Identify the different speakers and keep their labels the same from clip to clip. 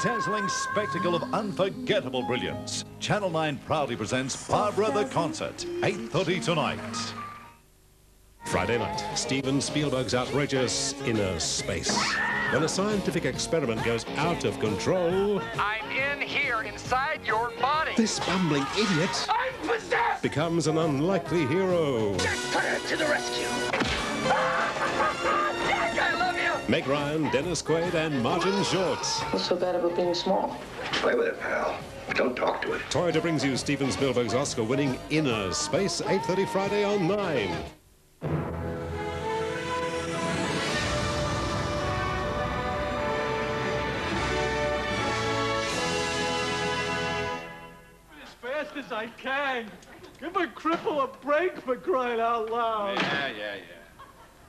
Speaker 1: Dazzling spectacle of unforgettable brilliance. Channel 9 proudly presents Barbara the Concert, 8:30 tonight.
Speaker 2: Friday night, Steven Spielberg's outrageous Inner Space. When a scientific experiment goes out of control...
Speaker 3: I'm in here, inside your body.
Speaker 2: This bumbling idiot...
Speaker 3: I'm possessed!
Speaker 2: ...becomes an unlikely hero.
Speaker 3: Jack, to the rescue! Jack, I love you!
Speaker 2: Meg Ryan, Dennis Quaid, and Martin Short.
Speaker 4: What's so bad about being small?
Speaker 5: Play with it, pal. Don't talk to it.
Speaker 2: Toyota brings you Steven Spielberg's Oscar-winning Inner Space, 8:30 Friday on 9.
Speaker 6: As fast as I can. Give a cripple a break for crying out loud.
Speaker 7: Yeah.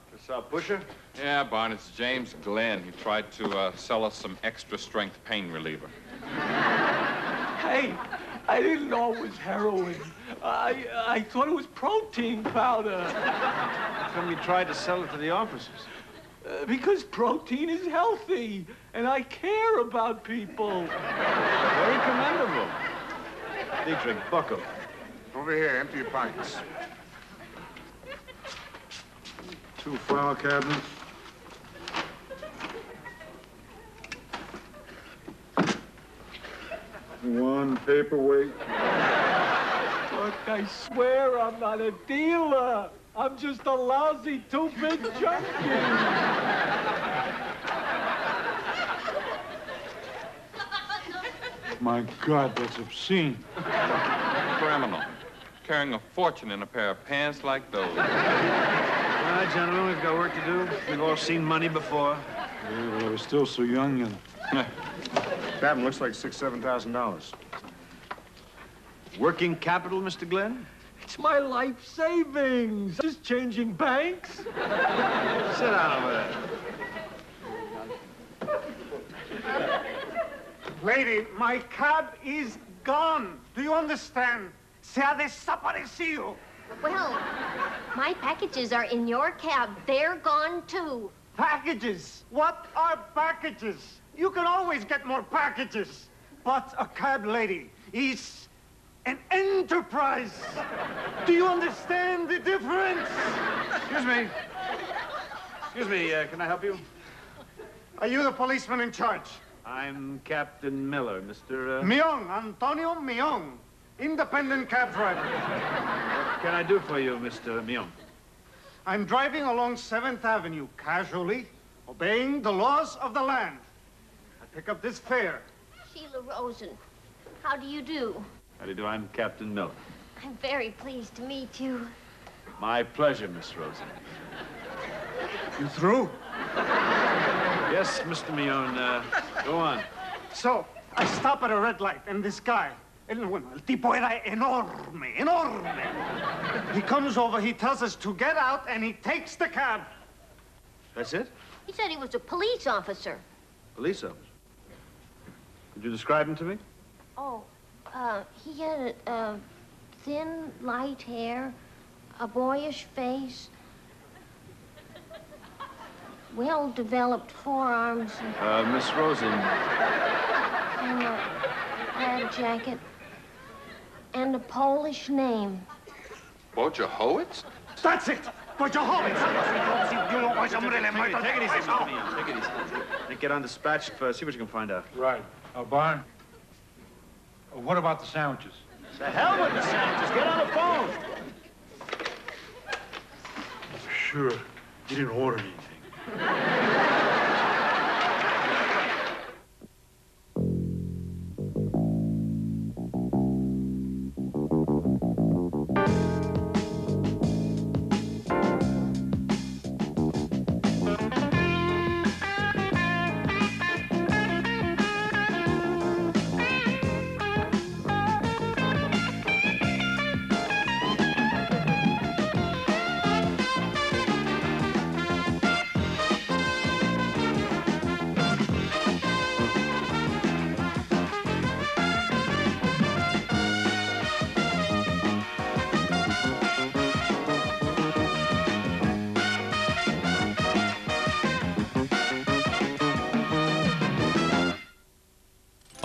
Speaker 5: What's up, Busher?
Speaker 7: Yeah, Barney, it's James Glenn. He tried to sell us some extra-strength pain reliever.
Speaker 6: Hey, I didn't know it was heroin. I thought it was protein powder.
Speaker 5: How come you tried to sell it to the officers?
Speaker 6: Because protein is healthy, and I care about people.
Speaker 5: Very commendable. Dietrich, buckle.
Speaker 8: Over here, empty your pockets.
Speaker 5: 2 flower cabinets.
Speaker 8: One paperweight.
Speaker 6: Look, I swear I'm not a dealer. I'm just a lousy two-bit junkie.
Speaker 8: My God, that's obscene.
Speaker 7: Criminal. Carrying a fortune in a pair of pants like those.
Speaker 5: All right, gentlemen, we've got work to do. We've all seen money before.
Speaker 8: Yeah, but I was still so young and... That looks like $6,000, $7,000.
Speaker 5: Working capital, Mr. Glenn?
Speaker 6: It's my life savings. Just changing banks.
Speaker 5: Sit down over there.
Speaker 9: Lady, my cab is gone. Do you understand? Se ha desaparecido.
Speaker 10: Well, my packages are in your cab. They're gone, too.
Speaker 9: Packages? What are packages? You can always get more packages. But a cab lady is an enterprise. Do you understand the difference?
Speaker 5: Excuse me. Can I help you?
Speaker 9: Are you the policeman in charge?
Speaker 5: I'm Captain Miller, Mr.
Speaker 9: Mion, Antonio Mion, independent cab driver.
Speaker 5: What can I do for you, Mr. Mion?
Speaker 9: I'm driving along 7th Avenue, casually, obeying the laws of the land. I pick up this fare.
Speaker 10: Sheila Rosen. How do you do?
Speaker 5: How do you do? I'm Captain Miller.
Speaker 10: I'm very pleased to meet you.
Speaker 5: My pleasure, Miss Rosen.
Speaker 9: You through?
Speaker 5: Yes, Mr. Mion, go on.
Speaker 9: So, I stop at a red light, and this guy, el tipo era enorme. He comes over, he tells us to get out, and he takes the cab.
Speaker 5: That's it?
Speaker 10: He said he was a police officer.
Speaker 5: Police officer. Could you describe him to me?
Speaker 10: Oh, he had thin, light hair, a boyish face, well-developed forearms,
Speaker 5: Miss Rosen.
Speaker 10: and a plaid jacket, and a Polish name.
Speaker 7: Wojciechowicz?
Speaker 9: That's it! Wojciechowicz!
Speaker 5: Take it easy, Mr. Mion. Take it easy. Let's get on dispatch first. See what you can find out.
Speaker 8: Right. Barn, what about the sandwiches?
Speaker 5: The hell with the sandwiches. Get on the phone.
Speaker 8: Sure. You didn't order anything.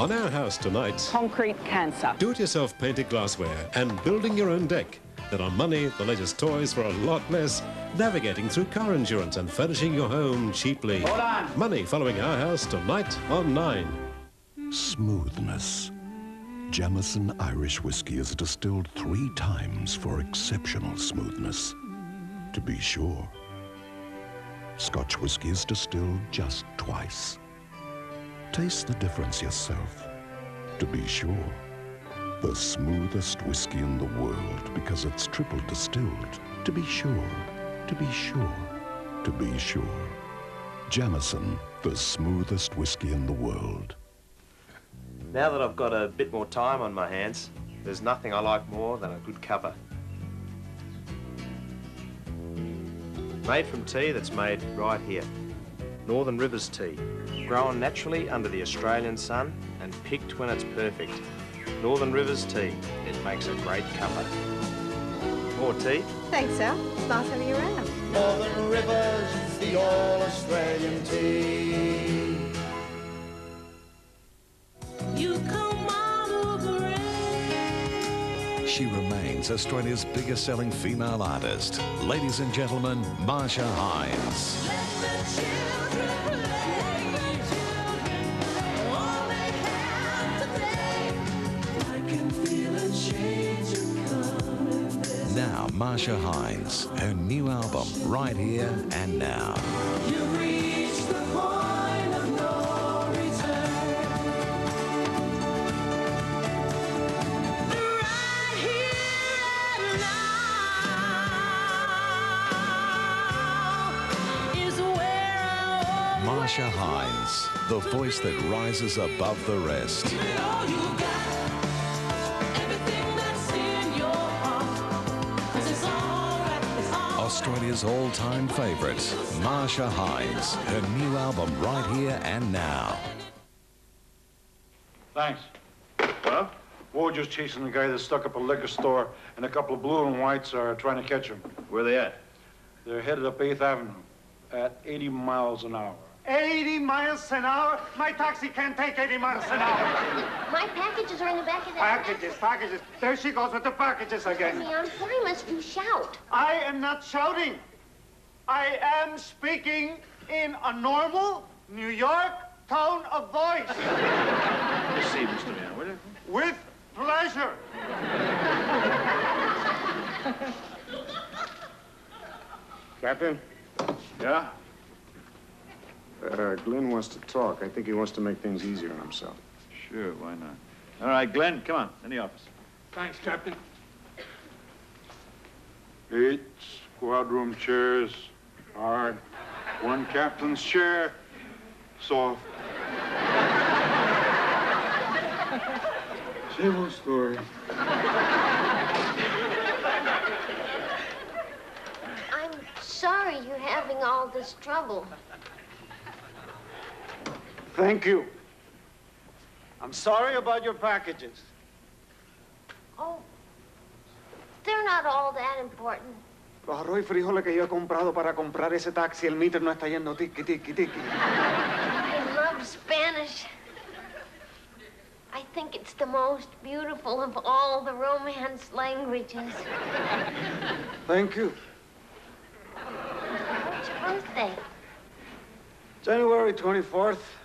Speaker 2: On our house tonight,
Speaker 11: concrete cancer.
Speaker 2: do-it-yourself painted glassware and building your own deck. There are money, the latest toys for a lot less, navigating through car insurance and furnishing your home cheaply.
Speaker 6: Hold on.
Speaker 2: Money following our house tonight on 9.
Speaker 12: Smoothness. Jameson Irish whiskey is distilled 3 times for exceptional smoothness. To be sure. Scotch whiskey is distilled just twice. Taste the difference yourself. To be sure. The smoothest whiskey in the world because it's triple distilled. To be sure. To be sure. To be sure. Jameson, the smoothest whiskey in the world.
Speaker 13: Now that I've got a bit more time on my hands, there's nothing I like more than a good cuppa. Made from tea that's made right here. Northern Rivers tea, grown naturally under the Australian sun and picked when it's perfect. Northern Rivers tea, it makes a great cuppa. More tea?
Speaker 11: Thanks, Al. It's nice having you around.
Speaker 14: Northern Rivers, the all-Australian tea.
Speaker 15: You come out of the rain.
Speaker 1: She remains Australia's biggest selling female artist. Ladies and gentlemen, Marsha Hines. Now, Marsha Hines, her new album, Right Here and Now.
Speaker 15: You've reached the point of no return. Right here and now is where I
Speaker 1: Marsha Hines, the voice that rises above the rest.
Speaker 15: give it all you got. Everything that's in your heart. 'Cause it's all right, it's all
Speaker 1: Australia's all-time favourite, Marsha Hines, her new album, Right Here and Now.
Speaker 8: Thanks. Well? We're just chasing the guy that stuck up a liquor store, and a couple of blue and whites are trying to catch him.
Speaker 13: Where are they at?
Speaker 8: They're headed up 8th Avenue at 80 miles an hour.
Speaker 9: 80 miles an hour? My taxi can't take 80 miles an hour.
Speaker 10: My packages are in the back of that.
Speaker 9: Packages. There she goes with the packages again.
Speaker 10: Honey, I'm sorry, must you shout?
Speaker 9: I am not shouting. I am speaking in a normal New York tone of voice.
Speaker 8: Proceed, Mr. Man, will you?
Speaker 9: With pleasure.
Speaker 8: Captain? Yeah? Glenn wants to talk. I think he wants to make things easier on himself.
Speaker 16: Sure, why not? All right, Glenn, come on, in the office.
Speaker 5: Thanks, Captain.
Speaker 8: 8 squad room chairs, hard. 1 captain's chair, soft. Same old story.
Speaker 10: I'm sorry you're having all this trouble.
Speaker 9: Thank you. I'm sorry about your packages.
Speaker 10: Oh, they're not all that important.
Speaker 9: Los arroz y frijoles que yo he comprado para comprar ese taxi, el meter no está yendo tiki, tiki, tiki.
Speaker 10: I love Spanish. I think it's the most beautiful of all the Romance languages.
Speaker 9: Thank you.
Speaker 10: What's your birthday?
Speaker 9: January 24th.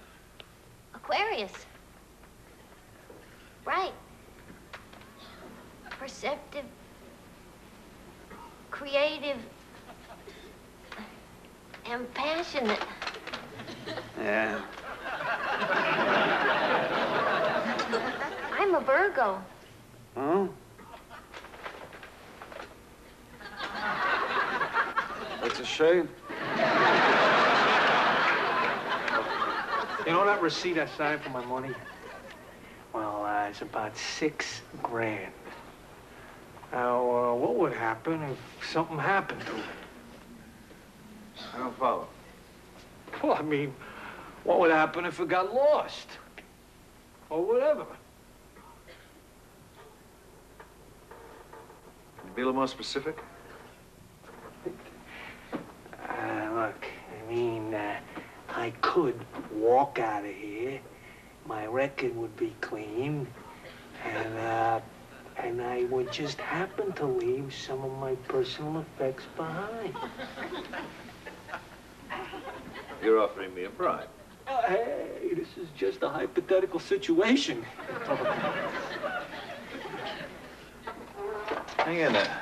Speaker 10: Aquarius. Right. Perceptive, creative, and passionate.
Speaker 9: Yeah.
Speaker 10: I'm a Virgo.
Speaker 9: Huh? That's a shame.
Speaker 5: You know that receipt I signed for my money? Well, it's about $6 grand. Now, what would happen if something happened to it?
Speaker 8: I don't follow.
Speaker 5: Well, I mean, what would happen if it got lost? Or whatever.
Speaker 8: Can you be a little more specific?
Speaker 5: Look, I mean, I could walk out of here, my record would be clean, and I would just happen to leave some of my personal effects behind.
Speaker 16: You're offering me a bribe.
Speaker 5: Hey, this is just a hypothetical situation.
Speaker 16: Hang in there.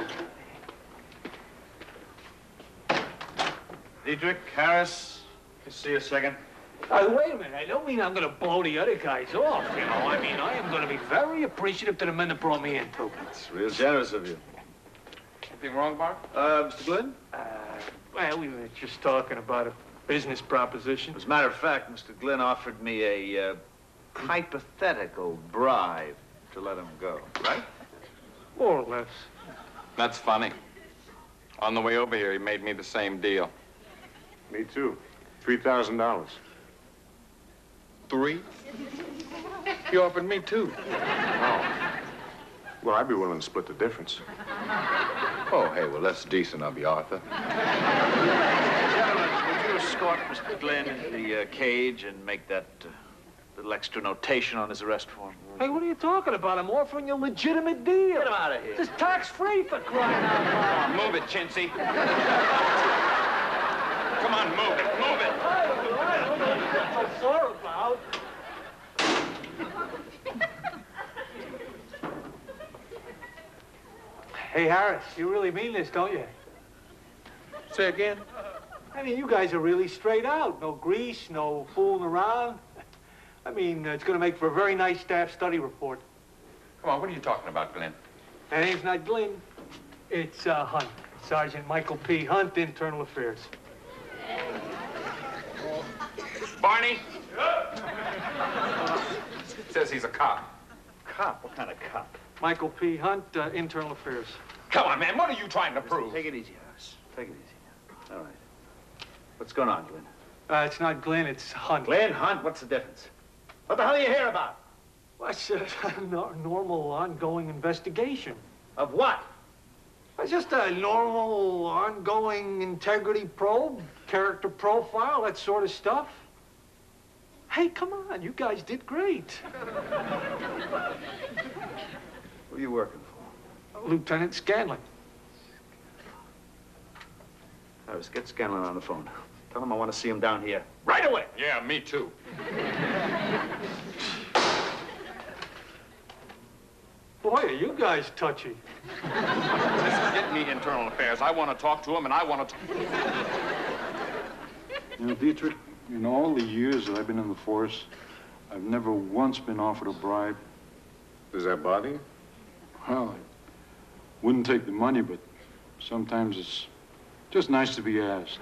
Speaker 16: Dietrich, Harris, can I see you a second?
Speaker 5: Wait a minute. I don't mean I'm going to blow the other guys off, you know. I mean, I am going to be very appreciative to the men that brought me in, too.
Speaker 16: It's real generous of you.
Speaker 7: Anything wrong, Bart?
Speaker 16: Mr. Glenn?
Speaker 5: Well, we were just talking about a business proposition.
Speaker 16: As a matter of fact, Mr. Glenn offered me a hypothetical bribe to let him go, right?
Speaker 5: More or less.
Speaker 7: That's funny. On the way over here, he made me the same deal.
Speaker 8: Me too. $3,000.
Speaker 7: 3? He offered me 2.
Speaker 8: Oh. Well, I'd be willing to split the difference.
Speaker 7: Oh, hey, well, that's decent of you, Arthur.
Speaker 16: Gentlemen, would you escort Mr. Glenn into the cage and make that little extra notation on his arrest form?
Speaker 5: Hey, what are you talking about? I'm offering you a legitimate deal.
Speaker 16: Get him out of here.
Speaker 5: This is tax-free for crying out loud.
Speaker 7: Come on, move it, Chintzy. Come on, move it, move it.
Speaker 5: I'm so sorry about. Hey, Harris, you really mean this, don't you?
Speaker 7: Say again?
Speaker 5: I mean, you guys are really straight out. No grease, no fooling around. I mean, it's going to make for a very nice staff study report.
Speaker 7: Come on, what are you talking about, Glenn?
Speaker 5: My name's not Glenn. It's Hunt. Sergeant Michael P. Hunt, Internal Affairs.
Speaker 7: Barney? Says he's a cop.
Speaker 16: Cop? What kind of cop?
Speaker 5: Michael P. Hunt, Internal Affairs.
Speaker 7: Come on, man, what are you trying to prove?
Speaker 16: Take it easy, Harris. Take it easy. All right. What's going on, Glenn?
Speaker 5: It's not Glenn, it's Hunt.
Speaker 16: Glenn, Hunt, what's the difference? What the hell are you here about?
Speaker 5: Well, it's a normal, ongoing investigation.
Speaker 16: Of what?
Speaker 5: It's just a normal, ongoing integrity probe, character profile, that sort of stuff. Hey, come on, you guys did great.
Speaker 16: Who are you working for?
Speaker 5: Lieutenant Scanlon.
Speaker 16: Harris, get Scanlon on the phone. Tell him I want to see him down here right away.
Speaker 7: Yeah, me too.
Speaker 5: Boy, are you guys touchy.
Speaker 7: Listen, get me Internal Affairs. I want to talk to him, and I want to...
Speaker 8: You know, Dietrich, in all the years that I've been in the force, I've never once been offered a bribe.
Speaker 17: Does that bother you?
Speaker 8: Well, I wouldn't take the money, but sometimes it's just nice to be asked.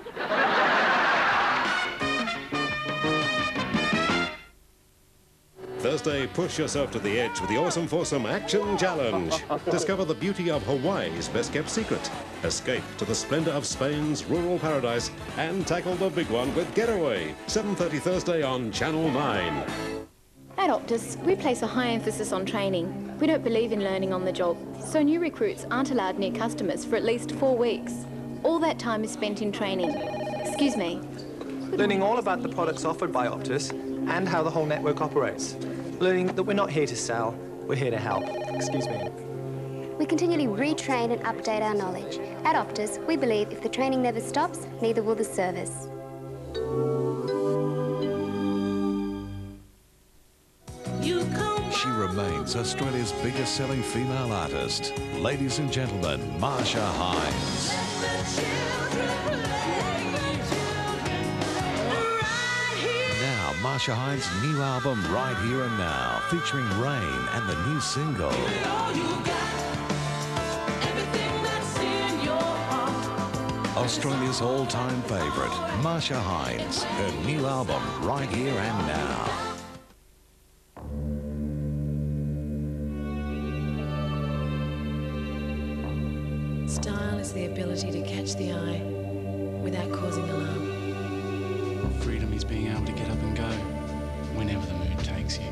Speaker 2: Thursday, push yourself to the edge with the Awesome Foursome Action Challenge. Discover the beauty of Hawaii's best-kept secret. Escape to the splendor of Spain's rural paradise and tackle the big one with Getaway. 7:30 Thursday on Channel 9.
Speaker 18: At Optus, we place a high emphasis on training. We don't believe in learning on the job, so new recruits aren't allowed near customers for at least 4 weeks. All that time is spent in training. Excuse me.
Speaker 19: Learning all about the products offered by Optus and how the whole network operates. Learning that we're not here to sell, we're here to help. Excuse me.
Speaker 20: We continually retrain and update our knowledge. At Optus, we believe if the training never stops, neither will the service.
Speaker 1: She remains Australia's biggest selling female artist. Ladies and gentlemen, Marsha Hines. Now, Marsha Hines' new album, Right Here and Now, featuring Rain and the new single. Australia's all-time favourite, Marsha Hines, her new album, Right Here and Now.
Speaker 21: Style is the ability to catch the eye without causing alarm.
Speaker 22: Freedom is being able to get up and go whenever the mood takes you.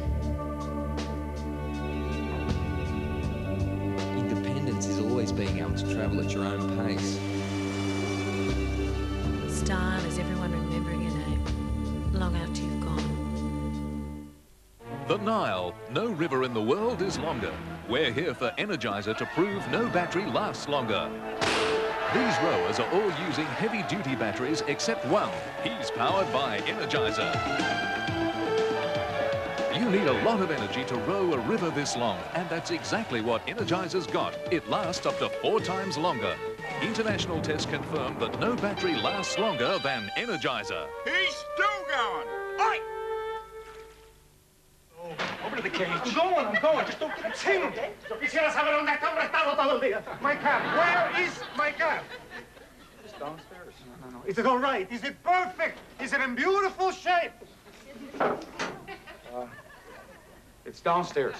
Speaker 23: Independence is always being able to travel at your own pace.
Speaker 21: Style is everyone remembering your name long after you've gone.
Speaker 3: The Nile. No river in the world is longer. We're here for Energizer to prove no battery lasts longer. These rowers are all using heavy-duty batteries except one. He's powered by Energizer. You need a lot of energy to row a river this long, and that's exactly what Energizer's got. It lasts up to 4 times longer. International tests confirm that no battery lasts longer than Energizer.
Speaker 9: He's still going. Oi! Over to the cage. I'm going. Just don't get him. Quisiera saber dónde está arrestado todo el día. My cab. Where is my cab?
Speaker 8: It's downstairs.
Speaker 9: No. Is it all right? Is it perfect? Is it in beautiful shape?
Speaker 8: It's downstairs.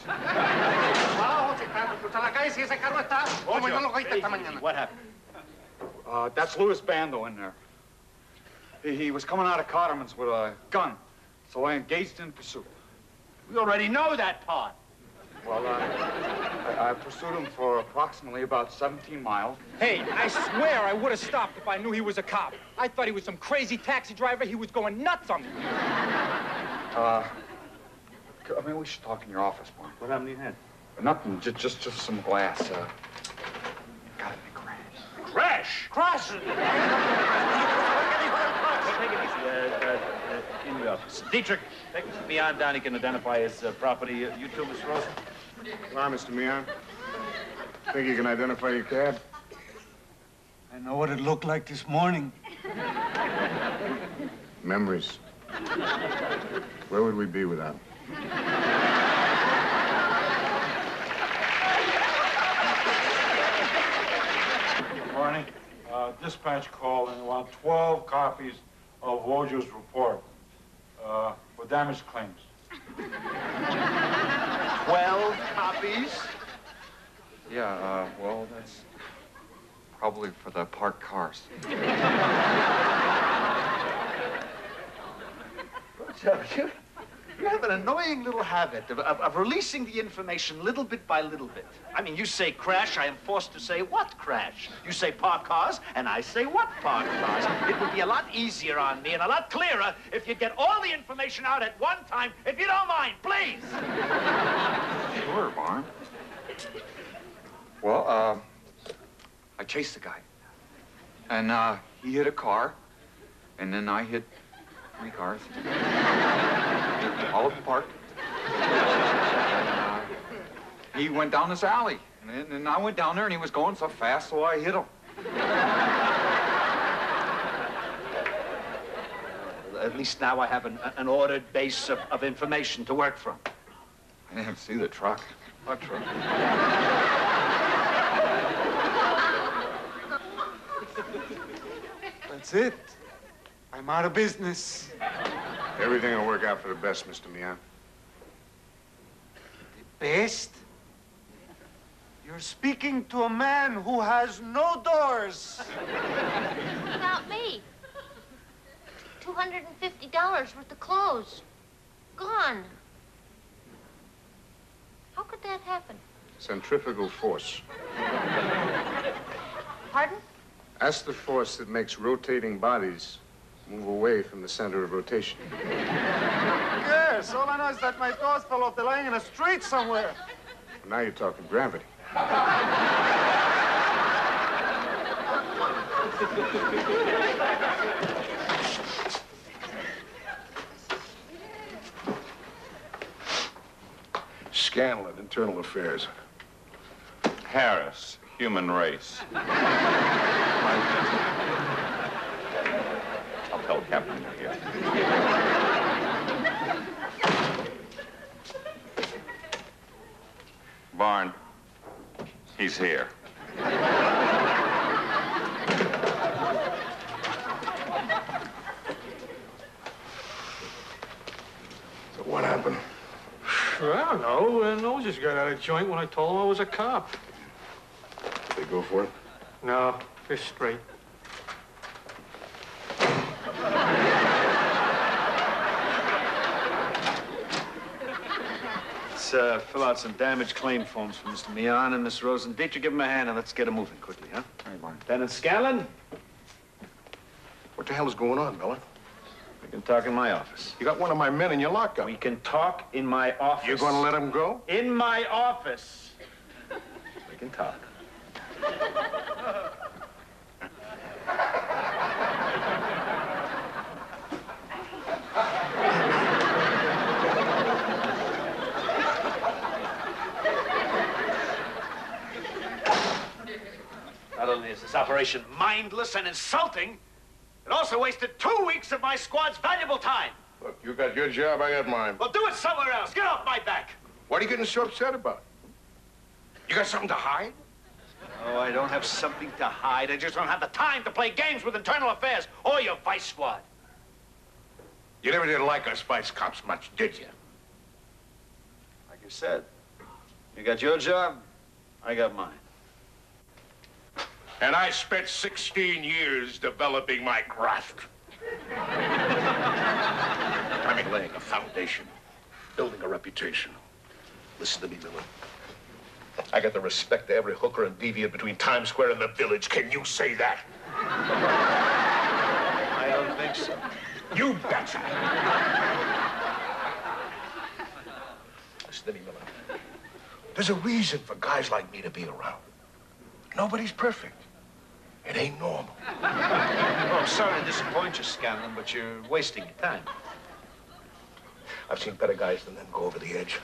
Speaker 9: What happened?
Speaker 8: That's Louis Bando in there. He was coming out of Cotterman's with a gun, so I engaged in pursuit.
Speaker 9: We already know that part.
Speaker 8: Well, I pursued him for approximately about 17 miles.
Speaker 5: Hey, I swear I would have stopped if I knew he was a cop. I thought he was some crazy taxi driver. He was going nuts on me.
Speaker 8: I mean, we should talk in your office, Barney.
Speaker 5: What happened to your head?
Speaker 8: Nothing, just some glass. Got in a crash.
Speaker 9: Crash!
Speaker 5: Take it easy. In the office. Dietrich, take Mr. Mian down. He can identify his property. You too, Miss Rosen?
Speaker 17: Hi, Mr. Mian. Think you can identify your cab?
Speaker 9: I know what it looked like this morning.
Speaker 17: Memories. Where would we be without?
Speaker 8: Barney, dispatch called and they want 12 copies of Wojciech's report for damage claims.
Speaker 16: 12 copies?
Speaker 8: Yeah, well, that's probably for the parked cars.
Speaker 16: You have an annoying little habit of releasing the information little bit by little bit. I mean, you say crash, I am forced to say what crash? You say park cars, and I say what park cars? It would be a lot easier on me and a lot clearer if you'd get all the information out at one time, if you don't mind, please.
Speaker 8: Sure, Barn. Well, I chased the guy. And he hit a car, and then I hit 3 cars. All of them parked. He went down this alley, and I went down there, and he was going so fast, so I hit him.
Speaker 16: At least now I have an ordered base of information to work from.
Speaker 8: I didn't see the truck. What truck?
Speaker 9: That's it. I'm out of business.
Speaker 17: Everything will work out for the best, Mr. Mian.
Speaker 9: Best? You're speaking to a man who has no doors.
Speaker 10: Without me. $250 worth of clothes. Gone. How could that happen?
Speaker 17: Centrifugal force.
Speaker 10: Pardon?
Speaker 17: That's the force that makes rotating bodies move away from the center of rotation.
Speaker 9: Yes, all I know is that my doors fell off. They're lying in a street somewhere.
Speaker 17: Now you're talking gravity. Scandal at Internal Affairs.
Speaker 7: Harris, human race. I'll tell Captain you're here. Barn, he's here.
Speaker 17: So what happened?
Speaker 5: Well, I don't know. Nose just got out of joint when I told him I was a cop.
Speaker 17: Did they go for it?
Speaker 5: No, they're straight.
Speaker 16: Let's fill out some damage claim forms for Mr. Mian and Miss Rosen. Dietrich, give him a hand and let's get him moving quickly, huh?
Speaker 8: Hey, Barn.
Speaker 16: Lieutenant Scanlon?
Speaker 17: What the hell is going on, Miller?
Speaker 16: We can talk in my office.
Speaker 17: You got one of my men in your lockup.
Speaker 16: We can talk in my office.
Speaker 17: You're going to let him go?
Speaker 16: In my office. We can talk. Not only is this operation mindless and insulting, it also wasted 2 weeks of my squad's valuable time.
Speaker 17: Look, you got your job, I got mine.
Speaker 16: Well, do it somewhere else. Get off my back.
Speaker 17: What are you getting so upset about? You got something to hide?
Speaker 16: Oh, I don't have something to hide. I just don't have the time to play games with internal affairs or your vice squad.
Speaker 17: You never did like us vice cops much, did you?
Speaker 16: Like you said, you got your job, I got mine.
Speaker 17: And I spent 16 years developing my craft. I mean, laying a foundation, building a reputation. Listen to me, Miller. I got the respect of every hooker and deviant between Times Square and the Village. Can you say that?
Speaker 16: I don't think so.
Speaker 17: You betcha. Listen to me, Miller. There's a reason for guys like me to be around. Nobody's perfect. It ain't normal.
Speaker 16: Oh, I'm sorry to disappoint you, Scanlon, but you're wasting your time.
Speaker 17: I've seen better guys than them go over the edge.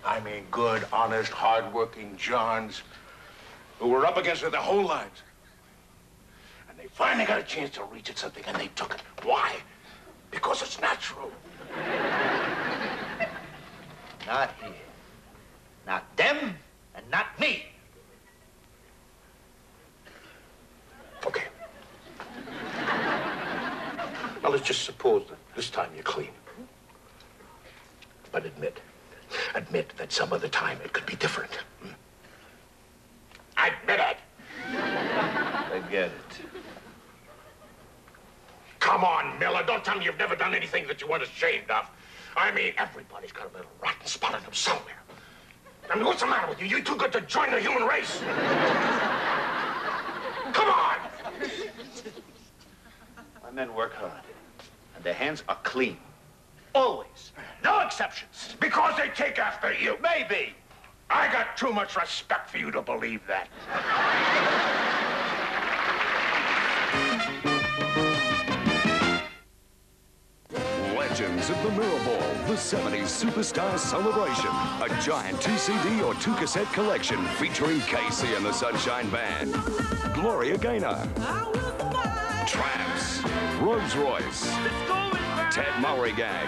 Speaker 17: I mean, good, honest, hard-working Johns who were up against it their whole lives. And they finally got a chance to reach at something, and they took it. Why? Because it's natural.
Speaker 16: Not here. Not them, and not me.
Speaker 17: Okay. Now, let's just suppose that this time you're clean. But admit that some other time it could be different. Admit it.
Speaker 16: Forget it.
Speaker 17: Come on, Miller. Don't tell me you've never done anything that you weren't ashamed of. I mean, everybody's got a little rotten spot in them somewhere. I mean, what's the matter with you? You too good to join the human race? Come on!
Speaker 16: My men work hard, and their hands are clean. Always. No exceptions.
Speaker 17: Because they take after you.
Speaker 16: Maybe.
Speaker 17: I got too much respect for you to believe that.
Speaker 4: Legends of the Mirror Ball, the 70s Superstar Celebration. A giant 2-CD or 2-cassette collection featuring Casey and the Sunshine Band, Gloria Gaynor, Tramps, Rolls Royce, Ted Mowry Gang,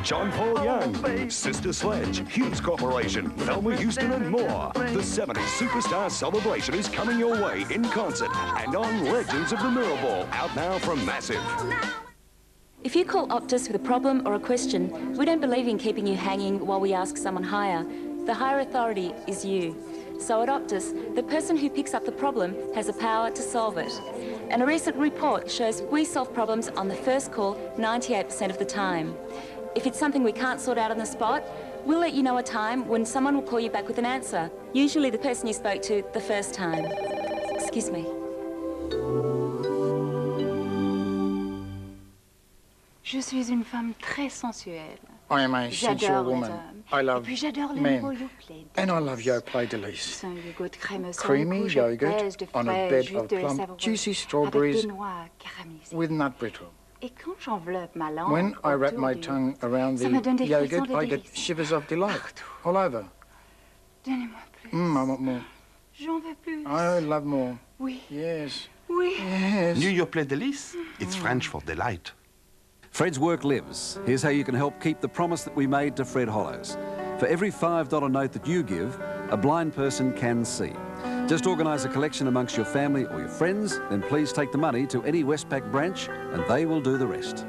Speaker 4: John Paul Young, Sister Sledge, Hughes Corporation, Thelma Houston, and more. The 70s Superstar Celebration is coming your way in concert and on Legends of the Mirror Ball, out now from Massive.
Speaker 6: If you call Optus with a problem or a question, we don't believe in keeping you hanging while we ask someone higher. The higher authority is you. So at Optus, the person who picks up the problem has the power to solve it. And a recent report shows we solve problems on the first call 98% of the time. If it's something we can't sort out on the spot, we'll let you know a time when someone will call you back with an answer, usually the person you spoke to the first time. Excuse me.
Speaker 12: Je suis une femme très sensuelle.
Speaker 24: I am a sensual woman. I love men. And I love Yoplait de Lys. Creamy yogurt on a bed of plump, juicy strawberries with nut brittle. When I wrap my tongue around the yogurt, I get shivers of delight all over. I want more. I love more. Yes. Yes.
Speaker 25: New Yoplait de Lys? It's French for delight.
Speaker 26: Fred's Work lives. Here's how you can help keep the promise that we made to Fred Hollows. For every $5 note that you give, a blind person can see. Just organise a collection amongst your family or your friends, then please take the money to any Westpac branch and they will do the rest.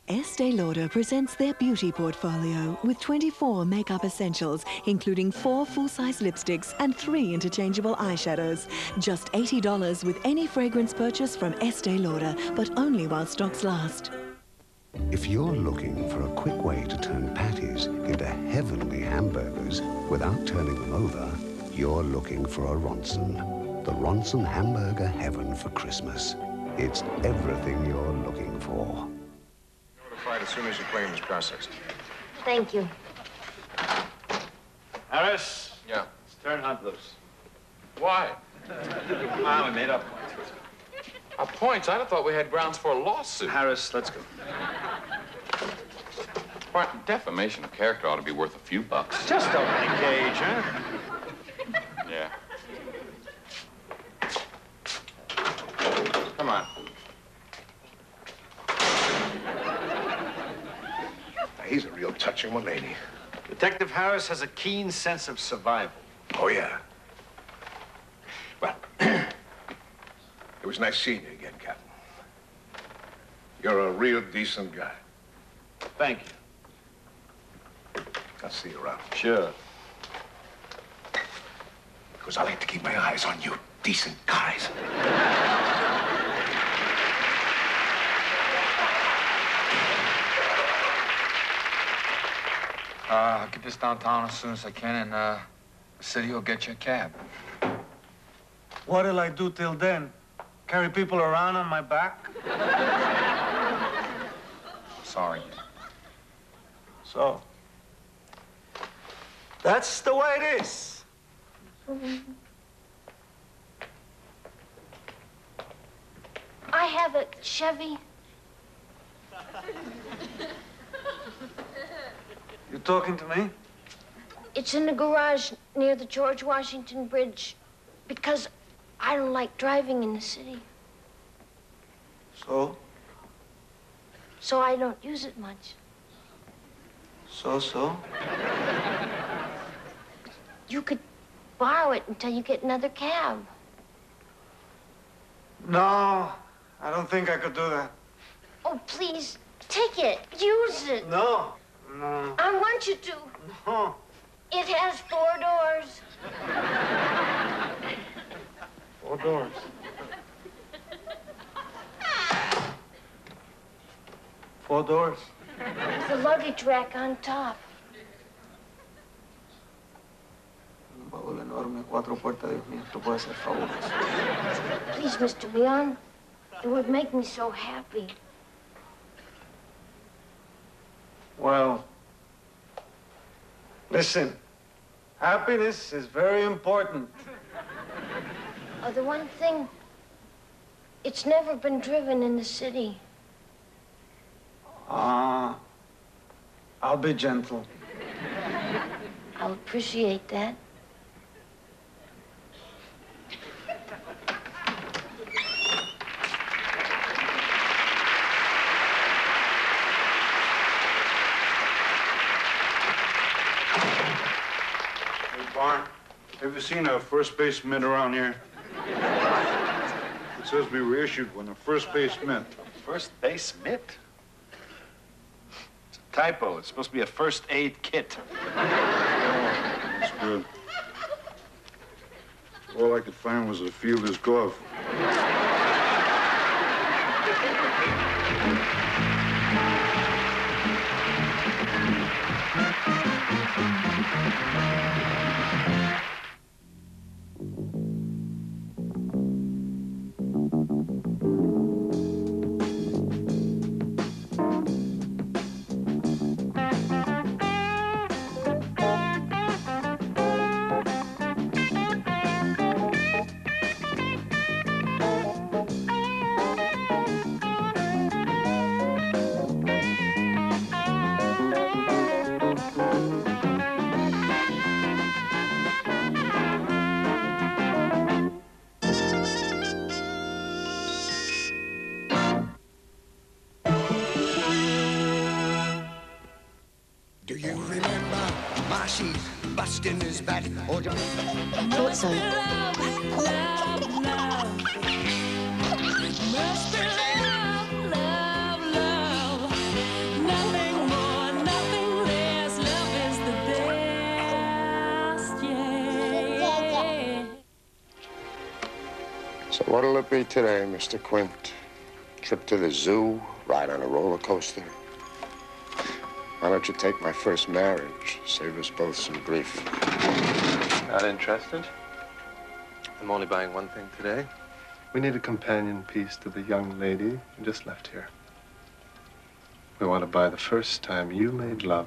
Speaker 27: Estee Lauder presents their beauty portfolio with 24 makeup essentials, including 4 full-size lipsticks and 3 interchangeable eyeshadows. Just $80 with any fragrance purchase from Estee Lauder, but only while stocks last.
Speaker 28: If you're looking for a quick way to turn patties into heavenly hamburgers without turning them over, you're looking for a Ronson. The Ronson Hamburger Heaven for Christmas. It's everything you're looking for.
Speaker 17: as soon as your claim is processed.
Speaker 10: Thank you.
Speaker 16: Harris?
Speaker 17: Yeah.
Speaker 16: Let's turn Hunt loose.
Speaker 17: Why?
Speaker 16: Come on, we made up points.
Speaker 17: Points? I thought we had grounds for a lawsuit.
Speaker 16: Harris, let's go.
Speaker 7: Martin, defamation of character ought to be worth a few bucks.
Speaker 16: Just open the cage, huh?
Speaker 7: Yeah. Come on.
Speaker 17: He's a real touching one, ain't he?
Speaker 16: Detective Harris has a keen sense of survival.
Speaker 17: Oh, yeah. Well, it was nice seeing you again, Captain. You're a real decent guy.
Speaker 16: Thank you.
Speaker 17: I'll see you around.
Speaker 16: Sure.
Speaker 17: Because I like to keep my eyes on you decent guys.
Speaker 8: I'll get this downtown as soon as I can, and the city will get you a cab.
Speaker 9: What'll I do till then? Carry people around on my back?
Speaker 8: Sorry.
Speaker 9: So, that's the way it is.
Speaker 10: I have a Chevy.
Speaker 9: You talking to me?
Speaker 10: It's in the garage near the George Washington Bridge because I don't like driving in the city.
Speaker 9: So?
Speaker 10: So I don't use it much.
Speaker 9: So?
Speaker 10: You could borrow it until you get another cab.
Speaker 9: No, I don't think I could do that.
Speaker 10: Oh, please, take it. Use it.
Speaker 9: No.
Speaker 10: I want you to.
Speaker 9: No.
Speaker 10: It has 4 doors.
Speaker 9: 4 doors. 4 doors.
Speaker 10: With a luggage rack on top.
Speaker 9: Un baúl enorme, 4 puertas, Dios mío. Esto puede ser fabuloso.
Speaker 10: Please, Mr. Leon. It would make me so happy.
Speaker 9: Well, listen. Happiness is very important.
Speaker 10: Oh, the one thing, it's never been driven in the city.
Speaker 9: I'll be gentle.
Speaker 10: I'll appreciate that.
Speaker 2: Barn, have you seen a first base mint around here? It says we were issued one, a first base mint.
Speaker 16: First base mitt? It's a typo. It's supposed to be a first aid kit.
Speaker 2: That's good. All I could find was a fielder's glove.
Speaker 11: busting his back. Or
Speaker 27: Thought so.
Speaker 28: So what'll it be today, Mr. Quint? Trip to the zoo, ride on a roller coaster? Why don't you take my first marriage? Save us both some grief.
Speaker 13: Not interested. I'm only buying one thing today. We need a companion piece to the young lady who just left here. We want to buy the first time you made love.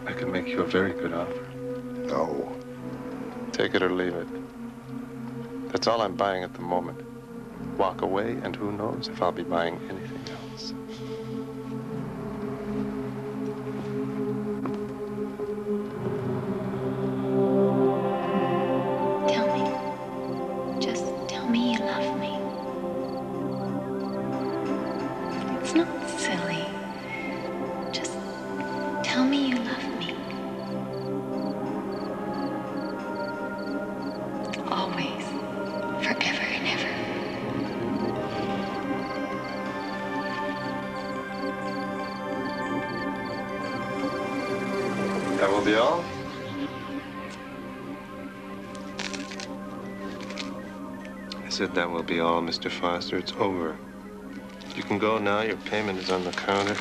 Speaker 13: I can make you a very good offer.
Speaker 28: No.
Speaker 13: Take it or leave it. That's all I'm buying at the moment. Walk away, and who knows if I'll be buying anything else.
Speaker 12: Tell me. Just tell me you love me. It's not silly. Just tell me you love me. Always. Forever and ever.
Speaker 13: That will be all? I said that will be all, Mr. Foster. It's over. You can go now. Your payment is on the counter.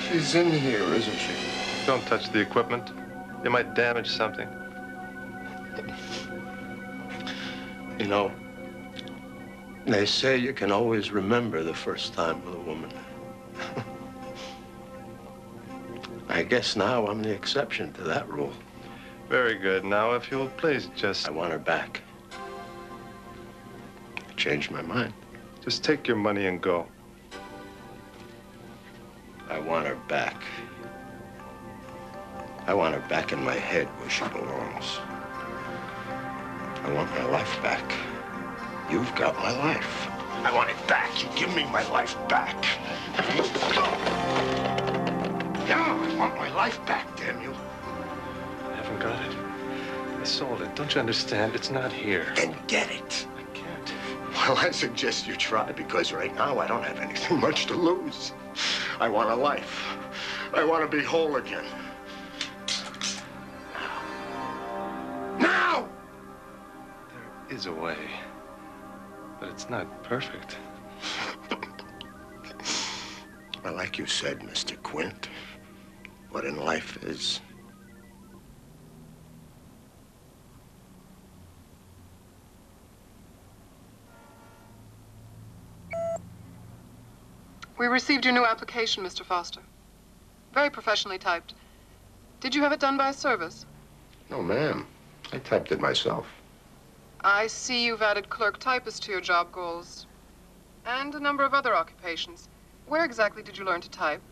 Speaker 28: She's in here, isn't she?
Speaker 13: Don't touch the equipment. You might damage something.
Speaker 17: You know, they say you can always remember the first time with a woman. I guess now I'm the exception to that rule.
Speaker 13: Very good. Now, if you'll please just...
Speaker 17: I want her back. I changed my mind.
Speaker 13: Just take your money and go.
Speaker 17: I want her back. I want her back in my head where she belongs. I want my life back. You've got my life. I want it back. You give me my life back. Yeah, I want my life back, damn you.
Speaker 13: I haven't got it. I sold it. Don't you understand? It's not here.
Speaker 17: Then get it.
Speaker 13: I can't.
Speaker 17: Well, I suggest you try, because right now I don't have anything much to lose. I want a life. I want to be whole again. Now!
Speaker 13: There is a way, but it's not perfect.
Speaker 17: Well, like you said, Mr. Quint, what in life is...
Speaker 1: We received your new application, Mr. Foster. Very professionally typed. Did you have it done by a service?
Speaker 17: No, ma'am. I typed it myself.
Speaker 1: I see you've added clerk typist to your job goals. And a number of other occupations. Where exactly did you learn to type?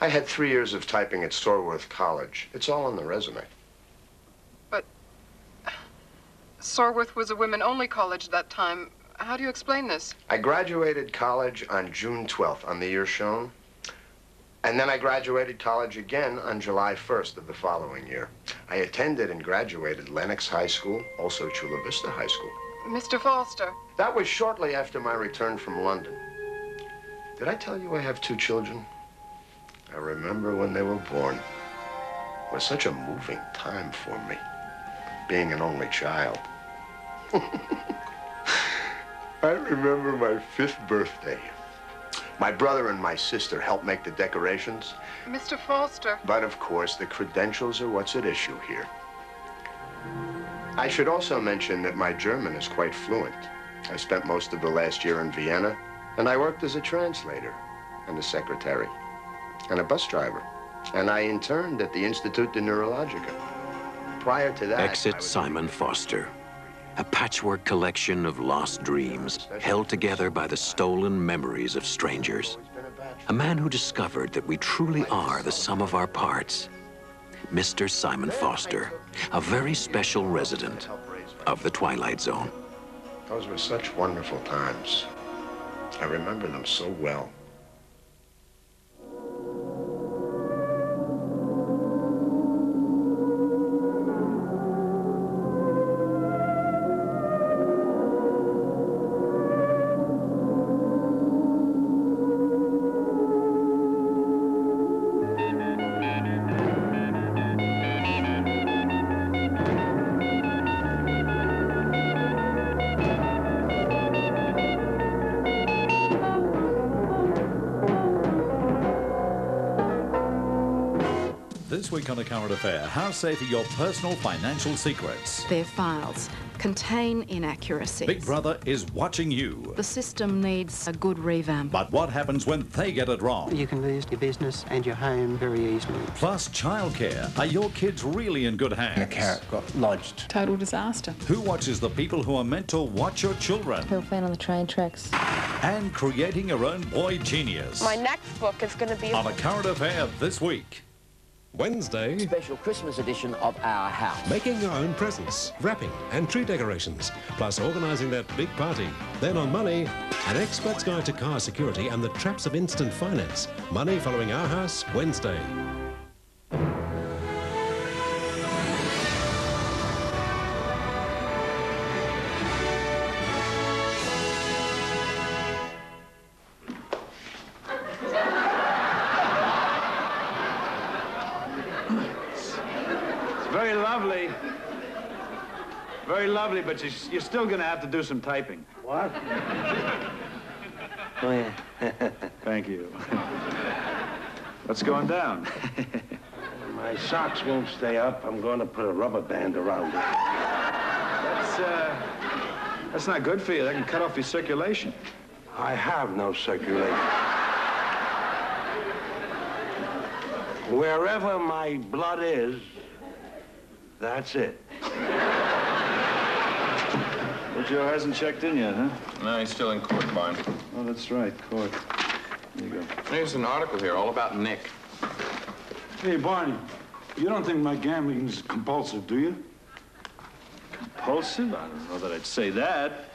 Speaker 17: I had 3 years of typing at Sorworth College. It's all on the resume.
Speaker 1: But Sorworth was a women-only college at that time. How do you explain this?
Speaker 17: I graduated college on June 12th, on the year shown. And then I graduated college again on July 1st of the following year. I attended and graduated Lenox High School, also Chula Vista High School.
Speaker 1: Mr. Foster.
Speaker 17: That was shortly after my return from London. Did I tell you I have 2 children? I remember when they were born. It was such a moving time for me, being an only child. I remember my 5th birthday. My brother and my sister helped make the decorations.
Speaker 1: Mr. Foster.
Speaker 17: But of course, the credentials are what's at issue here. I should also mention that my German is quite fluent. I spent most of the last year in Vienna, and I worked as a translator and a secretary and a bus driver. And I interned at the Institut de Neurologica. Prior to that,
Speaker 14: Exit Simon Foster. A patchwork collection of lost dreams held together by the stolen memories of strangers. A man who discovered that we truly are the sum of our parts. Mr. Simon Foster, a very special resident of the Twilight Zone.
Speaker 17: Those were such wonderful times. I remember them so well.
Speaker 3: This week on A Current Affair, how safe are your personal financial secrets?
Speaker 15: Their files contain inaccuracies.
Speaker 3: Big Brother is watching you.
Speaker 15: The system needs a good revamp.
Speaker 3: But what happens when they get it wrong?
Speaker 18: You can lose your business and your home very easily.
Speaker 3: Plus childcare. Are your kids really in good hands?
Speaker 18: The carrot got lodged.
Speaker 15: Total disaster.
Speaker 3: Who watches the people who are meant to watch your children?
Speaker 19: Who'll fan on the train tracks.
Speaker 3: And creating your own boy genius.
Speaker 20: My next book is going to be
Speaker 3: on A Current Affair this week.
Speaker 21: Wednesday,
Speaker 22: special Christmas edition of Our House.
Speaker 21: Making your own presents, wrapping and tree decorations, plus organising that big party. Then on Money, an expert's guide to car security and the traps of instant finance. Money following Our House, Wednesday.
Speaker 2: Very lovely, but you're still going to have to do some typing.
Speaker 9: What?
Speaker 2: Oh, yeah. Thank you. What's going down?
Speaker 17: My socks won't stay up. I'm going to put a rubber band around it.
Speaker 2: That's not good for you. That can cut off your circulation.
Speaker 17: I have no circulation. Wherever my blood is, that's it.
Speaker 2: But Joe hasn't checked in yet, huh?
Speaker 23: No, he's still in court, Barney.
Speaker 2: Oh, that's right, court. There you go.
Speaker 23: There's an article here all about Nick.
Speaker 2: Hey, Barney, you don't think my gambling is compulsive, do you? Compulsive? I don't know that I'd say that.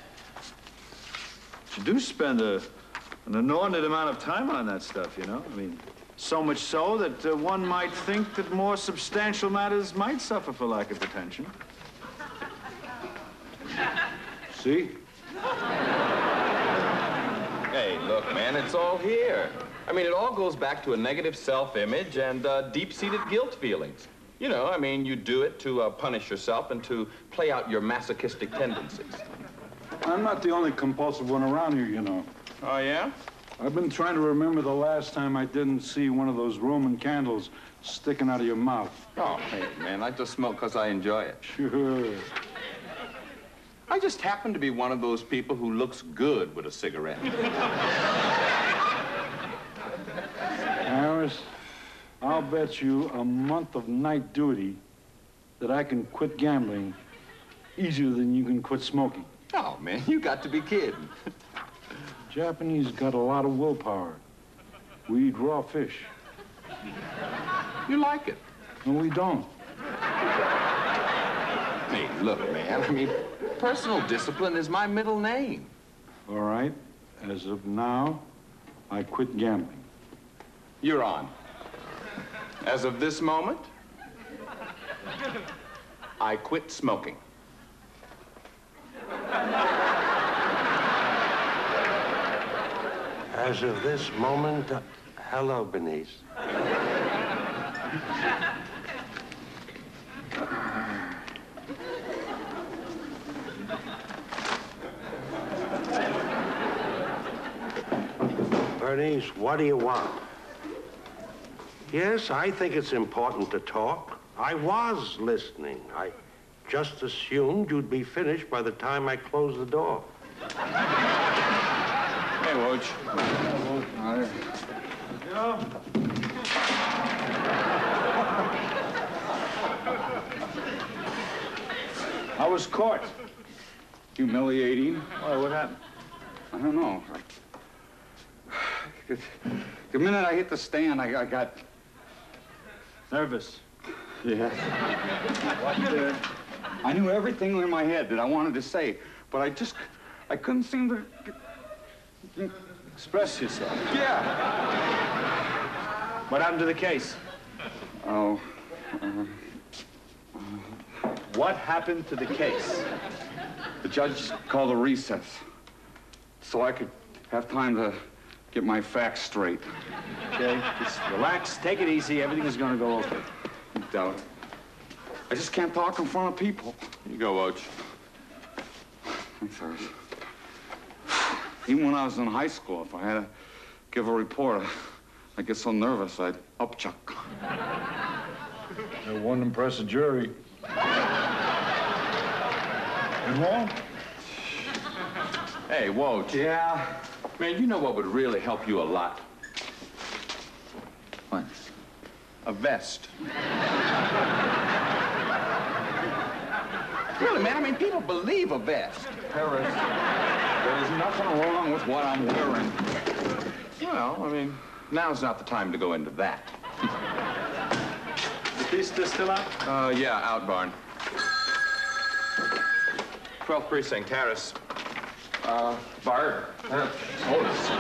Speaker 2: But you do spend an inordinate amount of time on that stuff, you know? I mean, so much so that one might think that more substantial matters might suffer for lack of attention. See?
Speaker 23: Hey, look, man, it's all here. I mean, it all goes back to a negative self-image and deep-seated guilt feelings. You know, I mean, you do it to punish yourself and to play out your masochistic tendencies.
Speaker 2: I'm not the only compulsive one around here, you know.
Speaker 23: Oh, yeah?
Speaker 2: I've been trying to remember the last time I didn't see one of those Roman candles sticking out of your mouth.
Speaker 23: Oh, hey, man, I just smoke because I enjoy it.
Speaker 2: Sure.
Speaker 23: I just happen to be one of those people who looks good with a cigarette.
Speaker 2: Harris, I'll bet you a month of night duty that I can quit gambling easier than you can quit smoking.
Speaker 23: Oh, man, you got to be kidding.
Speaker 2: Japanese got a lot of willpower. We eat raw fish.
Speaker 23: You like it?
Speaker 2: No, we don't.
Speaker 23: Hey, look, man, I mean, personal discipline is my middle name.
Speaker 2: All right. As of now, I quit gambling.
Speaker 23: You're on. As of this moment, I quit smoking.
Speaker 17: As of this moment, hello, Bernice. Bernice, what do you want? Yes, I think it's important to talk. I was listening. I just assumed you'd be finished by the time I closed the door.
Speaker 23: Hey, Woj.
Speaker 2: Yeah. How was court?
Speaker 23: Humiliating.
Speaker 2: Why, what happened?
Speaker 23: I don't know. The minute I hit the stand, I got
Speaker 2: nervous.
Speaker 23: Yeah. What? I knew everything in my head that I wanted to say, but I couldn't seem to
Speaker 2: express yourself.
Speaker 23: Yeah.
Speaker 2: What happened to the case?
Speaker 23: Oh.
Speaker 2: What happened to the case?
Speaker 23: The judge called a recess so I could have time to get my facts straight.
Speaker 2: Okay, just relax, take it easy. Everything is going to go okay.
Speaker 23: You doubt it. I just can't talk in front of people. Here you go, Woj. Thanks, Harris. Even when I was in high school, if I had to give a report, I'd get so nervous I'd upchuck.
Speaker 2: It won't impress a jury. It won't?
Speaker 23: Hey, Woj.
Speaker 2: Yeah?
Speaker 23: Man, you know what would really help you a lot?
Speaker 2: What?
Speaker 23: A vest. Really, man, I mean, people believe a vest.
Speaker 2: Harris, there's nothing wrong with what I'm wearing.
Speaker 23: Well, I mean, now's not the time to go into that.
Speaker 2: The piece still out?
Speaker 23: Yeah, out, Barn. 12th Precinct, Harris. Bart, Otis.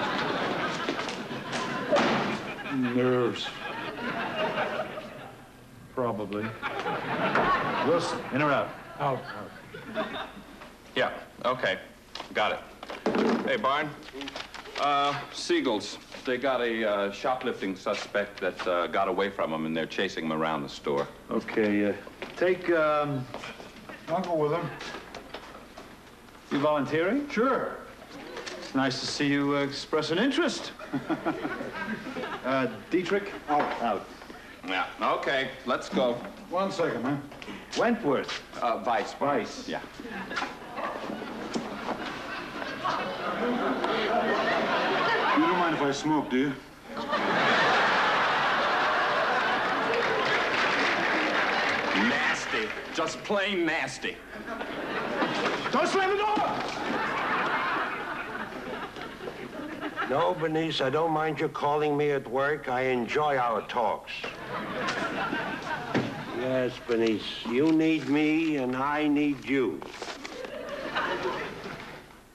Speaker 2: Nerves. Probably. Wilson, in or out?
Speaker 9: Out.
Speaker 23: Yeah, okay. Got it. Hey, Barn. Seagulls. They got a shoplifting suspect that got away from them, and they're chasing him around the store.
Speaker 2: Okay, take, I'll go with him. You volunteering?
Speaker 9: Sure.
Speaker 2: It's nice to see you express an interest. Dietrich? Out.
Speaker 23: Yeah, okay, let's go.
Speaker 2: 1 second, man. Wentworth.
Speaker 23: Vice.
Speaker 2: Vice.
Speaker 23: Yeah.
Speaker 2: You don't mind if I smoke, do you?
Speaker 23: Nasty. Just plain nasty.
Speaker 2: Don't slam the door!
Speaker 17: No, Bernice, I don't mind you calling me at work. I enjoy our talks. Yes, Bernice, you need me and I need you.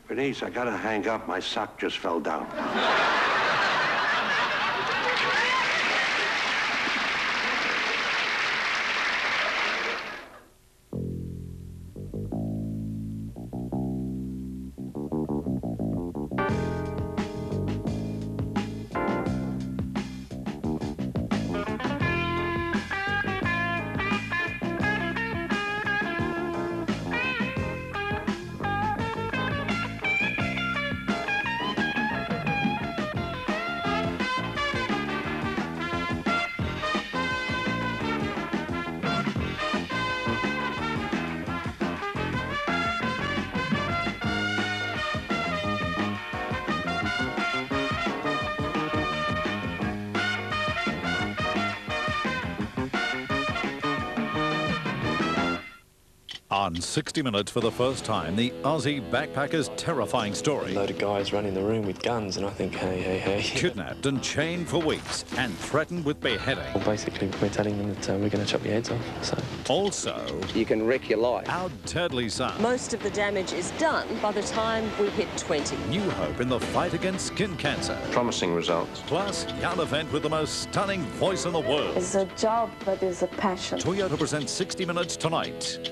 Speaker 17: Bernice, I gotta hang up. My sock just fell down.
Speaker 3: On 60 Minutes for the first time, the Aussie backpacker's terrifying story.
Speaker 4: A load of guys running the room with guns, and I think, hey.
Speaker 3: Kidnapped and chained for weeks and threatened with beheading.
Speaker 4: Well, basically, we're telling them that we're going to chop your heads off, so...
Speaker 3: Also...
Speaker 4: You can wreck your life.
Speaker 3: Our deadly son.
Speaker 5: Most of the damage is done by the time we hit 20.
Speaker 3: New hope in the fight against skin cancer.
Speaker 13: Promising results.
Speaker 3: Plus, young event with the most stunning voice in the world.
Speaker 5: It's a job, but it's a passion.
Speaker 3: Toyota presents 60 Minutes tonight.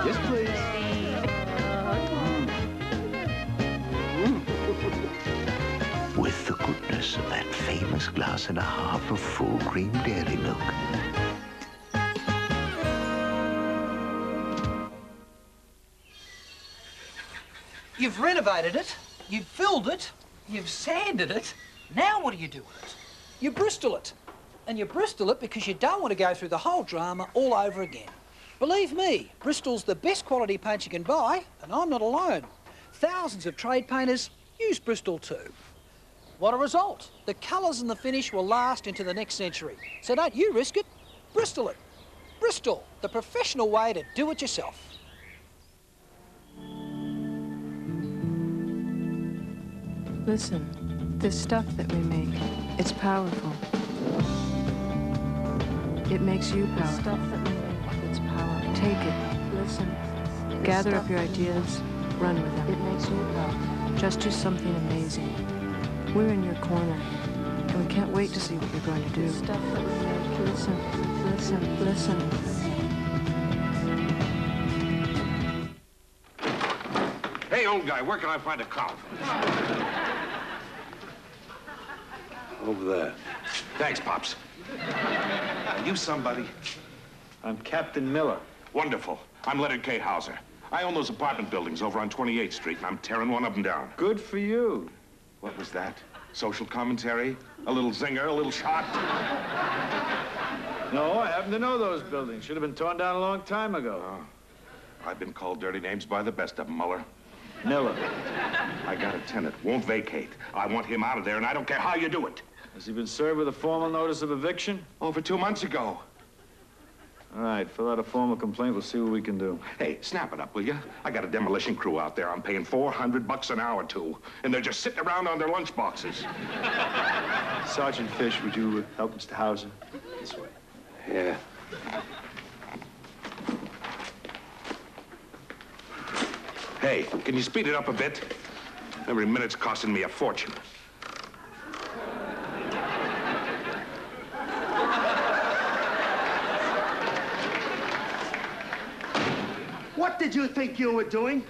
Speaker 5: Yes, please.
Speaker 6: With the goodness of that famous glass and a half of full cream dairy milk.
Speaker 19: You've renovated it, you've filled it, you've sanded it. Now what do you do with it? You Bristol it. And you Bristol it because you don't want to go through the whole drama all over again. Believe me, Bristol's the best quality paint you can buy, and I'm not alone. Thousands of trade painters use Bristol too. What a result. The colours and the finish will last into the next century. So don't you risk it, Bristol it. Bristol, the professional way to do it yourself.
Speaker 20: Listen, this stuff that we make, it's powerful. It makes you powerful. Stuff that we make, it's powerful. Take it. Listen. Gather up your ideas, run with them. It makes you powerful. Just do something amazing. We're in your corner, and we can't wait to see what you're going to do. Stuff that we make. Listen, listen, listen.
Speaker 17: Hey, old guy, where can I find a cop? Over there. Thanks, Pops. Are you somebody?
Speaker 2: I'm Captain Miller.
Speaker 17: Wonderful. I'm Leonard K. Hauser. I own those apartment buildings over on 28th Street, and I'm tearing one of them down.
Speaker 2: Good for you.
Speaker 17: What was that? Social commentary? A little zinger, a little shot?
Speaker 2: No, I happen to know those buildings. Should have been torn down a long time ago.
Speaker 17: Oh. I've been called dirty names by the best of them, Muller.
Speaker 2: Miller.
Speaker 17: I got a tenant. Won't vacate. I want him out of there, and I don't care how you do it.
Speaker 2: Has he been served with a formal notice of eviction?
Speaker 17: Over 2 months ago.
Speaker 2: All right, fill out a formal complaint. We'll see what we can do.
Speaker 17: Hey, snap it up, will you? I got a demolition crew out there I'm paying $400 an hour to, and they're just sitting around on their lunch boxes.
Speaker 2: Sergeant Fish, would you help Mr. Hauser? This way.
Speaker 17: Yeah. Hey, can you speed it up a bit? Every minute's costing me a fortune.
Speaker 9: What did you think you were doing?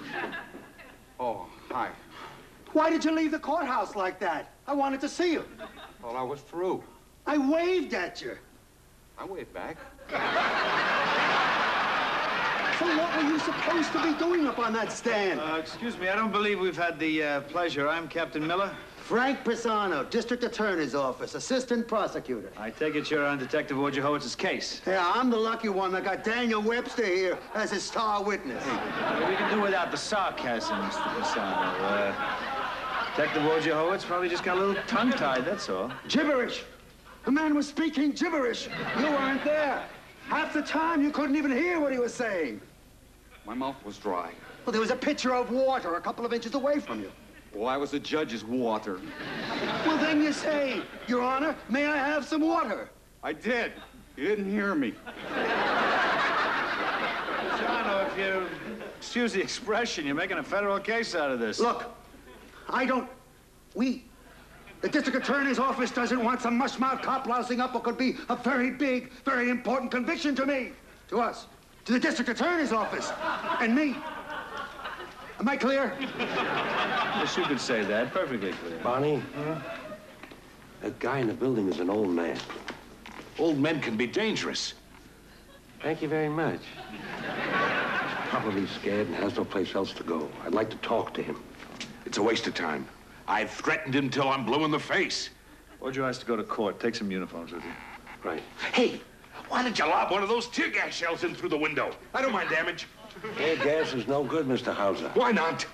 Speaker 7: Oh, hi.
Speaker 9: Why did you leave the courthouse like that? I wanted to see you.
Speaker 7: Well, I was through.
Speaker 9: I waved at you.
Speaker 7: I waved back.
Speaker 9: So what were you supposed to be doing up on that stand?
Speaker 2: Excuse me, I don't believe we've had the pleasure. I'm Captain Miller.
Speaker 9: Frank Pisano, District Attorney's Office, Assistant Prosecutor.
Speaker 2: I take it you're on Detective Wojciechowicz's case.
Speaker 9: Yeah, I'm the lucky one that got Daniel Webster here as his star witness.
Speaker 2: We can do without the sarcasm, Mr. Pisano. Detective Wojciechowicz probably just got a little tongue-tied, that's all.
Speaker 9: Gibberish. The man was speaking gibberish. You weren't there. Half the time, you couldn't even hear what he was saying.
Speaker 7: My mouth was dry.
Speaker 9: Well, there was a pitcher of water a couple of inches away from you.
Speaker 7: Well, I was the judge's water.
Speaker 9: Well, then you say, Your Honor, may I have some water?
Speaker 7: I did. You didn't hear me.
Speaker 2: Pisano, if you excuse the expression, you're making a federal case out of this.
Speaker 9: Look, the district attorney's office doesn't want some mush-mouth cop lousing up what could be a very big, very important conviction to me, to us, to the district attorney's office, and me. Am I clear?
Speaker 2: Yes, you could say that. Perfectly clear.
Speaker 8: Barney, that guy in the building is an old man.
Speaker 17: Old men can be dangerous.
Speaker 8: Thank you very much. Probably scared and has no place else to go. I'd like to talk to him.
Speaker 17: It's a waste of time. I've threatened him till I'm blue in the face.
Speaker 2: Why'd you ask to go to court? Take some uniforms with you.
Speaker 8: Right.
Speaker 17: Hey, why did you lob one of those tear gas shells in through the window? I don't mind damage.
Speaker 8: Tear gas is no good, Mr. Hauser.
Speaker 17: Why not?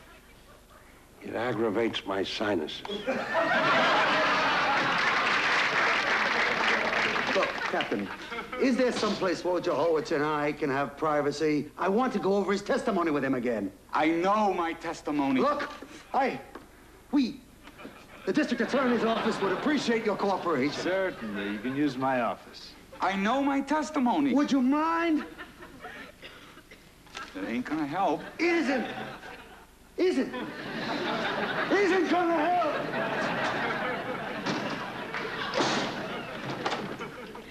Speaker 8: It aggravates my sinuses.
Speaker 9: Look, Captain, is there someplace Wojciechowicz and I can have privacy? I want to go over his testimony with him again.
Speaker 7: I know my testimony.
Speaker 9: Look, the district attorney's office would appreciate your cooperation.
Speaker 2: Certainly. You can use my office.
Speaker 7: I know my testimony.
Speaker 9: Would you mind?
Speaker 7: It ain't gonna help.
Speaker 9: Isn't gonna help.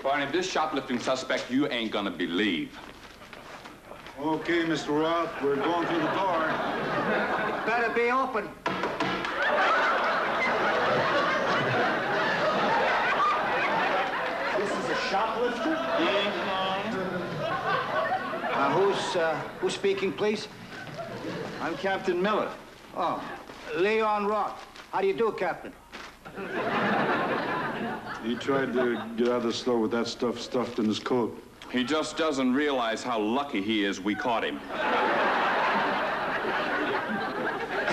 Speaker 7: Barney, this shoplifting suspect you ain't gonna believe.
Speaker 2: Okay, Mr. Roth, we're going through the door.
Speaker 9: Better be open. This is a shoplifter?
Speaker 18: Who's speaking, please?
Speaker 2: I'm Captain Miller.
Speaker 18: Oh, Leon Roth. How do you do, Captain?
Speaker 10: He tried to get out of the store with that stuff stuffed in his coat.
Speaker 7: He just doesn't realize how lucky he is we caught him.